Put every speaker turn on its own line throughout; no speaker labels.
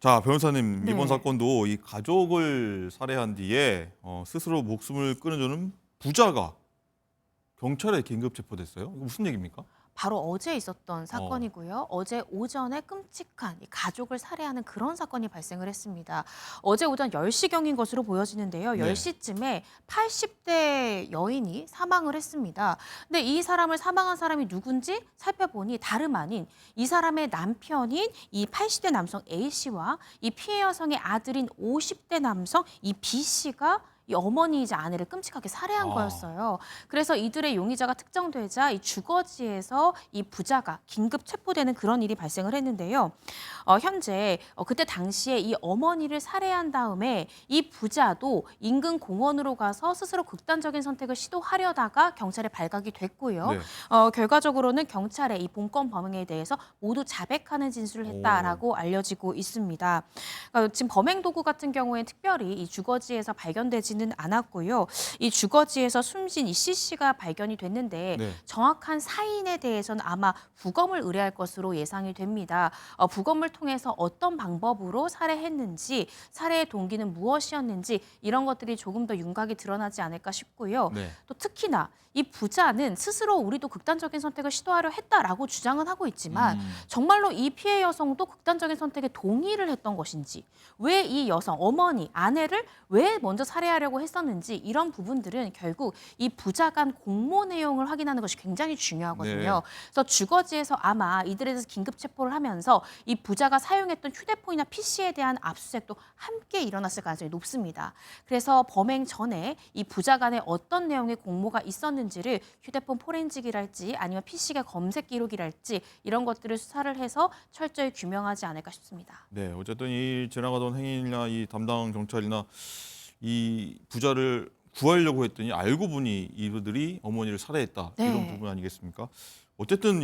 자, 변호사님, 이번
네.
사건도 이 가족을 살해한 뒤에 스스로 목숨을 끊어주는 부자가 경찰에 긴급 체포됐어요. 이거 무슨 얘기입니까?
바로 어제 있었던
어,
사건이고요. 어제 오전에 끔찍한 이 가족을 살해하는 그런 사건이 발생을 했습니다. 어제 오전 10시경인 것으로 보여지는데요.
네.
10시쯤에 80대 여인이 사망을 했습니다. 근데 이 사람을 사망한 사람이 누군지 살펴보니 다름 아닌 이 사람의 남편인 이 80대 남성 A씨와 이 피해 여성의 아들인 50대 남성 이 B씨가 이 어머니이자 아내를 끔찍하게 살해한
아,
거였어요. 그래서 이들의 용의자가 특정되자 이 주거지에서 이 부자가 긴급 체포되는 그런 일이 발생을 했는데요. 현재 그때 당시에 이 어머니를 살해한 다음에 이 부자도 인근 공원으로 가서 스스로 극단적인 선택을 시도하려다가 경찰에 발각이 됐고요.
네.
결과적으로는 경찰에 이 본건 범행에 대해서 모두 자백하는 진술을
오,
했다라고 알려지고 있습니다. 지금 범행 도구 같은 경우에 특별히 이 주거지에서 발견되지는 않았고요. 이 주거지에서 숨진 이 C씨가 발견이 됐는데
네.
정확한 사인에 대해서는 아마 부검을 의뢰할 것으로 예상이 됩니다. 부검을 통해서 어떤 방법으로 살해했는지, 살해의 동기는 무엇이었는지 이런 것들이 조금 더 윤곽이 드러나지 않을까 싶고요.
네.
또 특히나 이 부자는 스스로 우리도 극단적인 선택을 시도하려 했다라고 주장은 하고 있지만 정말로 이 피해 여성도 극단적인 선택에 동의를 했던 것인지, 왜 이 여성, 어머니, 아내를 왜 먼저 살해하려고 했었는지 이런 부분들은 결국 이 부자 간 공모 내용을 확인하는 것이 굉장히 중요하거든요.
네.
그래서 주거지에서 아마 이들에 대해서 긴급 체포를 하면서 이 부자가 사용했던 휴대폰이나 PC에 대한 압수수색도 함께 일어났을 가능성이 높습니다. 그래서 범행 전에 이 부자 간에 어떤 내용의 공모가 있었는지를 휴대폰 포렌식이랄지 아니면 PC의 검색 기록이랄지 이런 것들을 수사를 해서 철저히 규명하지 않을까 싶습니다.
네. 어쨌든 이 지나가던 행인이나 이 담당 경찰이나 이 부자를 구하려고 했더니 알고 보니 이들이 어머니를 살해했다. 이런
네.
부분 아니겠습니까? 어쨌든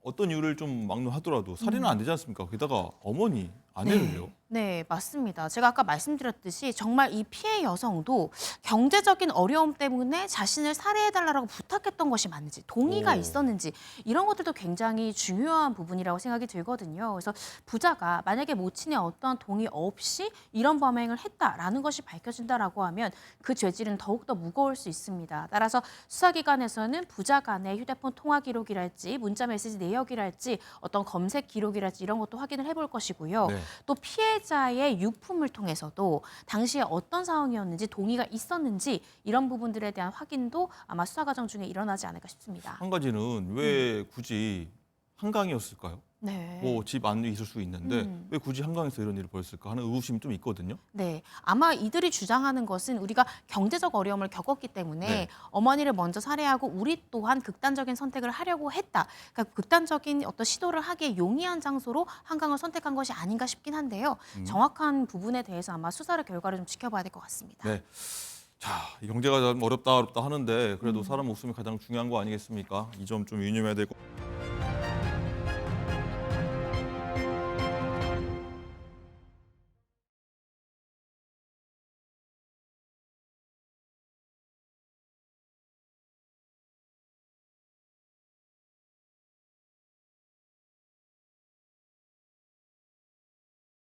어떤 이유를 좀 막론하더라도 살인은 안 되지 않습니까? 게다가 어머니, 아내를요.
네, 맞습니다. 제가 아까 말씀드렸듯이 정말 이 피해 여성도 경제적인 어려움 때문에 자신을 살해해달라고 부탁했던 것이 맞는지, 동의가
오.
있었는지 이런 것들도 굉장히 중요한 부분이라고 생각이 들거든요. 그래서 부자가 만약에 모친의 어떠한 동의 없이 이런 범행을 했다라는 것이 밝혀진다라고 하면 그 죄질은 더욱더 무거울 수 있습니다. 따라서 수사기관에서는 부자 간의 휴대폰 통화 기록이랄지 문자 메시지 내역이랄지 어떤 검색 기록이랄지 이런 것도 확인을 해볼 것이고요.
네.
또 피해자의 유품을 통해서도 당시에 어떤 상황이었는지 동의가 있었는지 이런 부분들에 대한 확인도 아마 수사 과정 중에 일어나지 않을까 싶습니다.
한 가지는 왜 굳이 한강이었을까요?
네.
뭐 집 안에 있을 수 있는데
음.
왜 굳이 한강에서 이런 일을 벌였을까 하는 의구심이 좀 있거든요.
네. 아마 이들이 주장하는 것은 우리가 경제적 어려움을 겪었기 때문에
네.
어머니를 먼저 살해하고 우리 또한 극단적인 선택을 하려고 했다. 그러니까 극단적인 어떤 시도를 하기에 용이한 장소로 한강을 선택한 것이 아닌가 싶긴 한데요. 정확한 부분에 대해서 아마 수사의 결과를 좀 지켜봐야 될 것 같습니다.
네. 자, 이 경제가 좀 어렵다 하는데 그래도 사람 목숨이 가장 중요한 거 아니겠습니까? 이 점 좀 유념해야 될 것.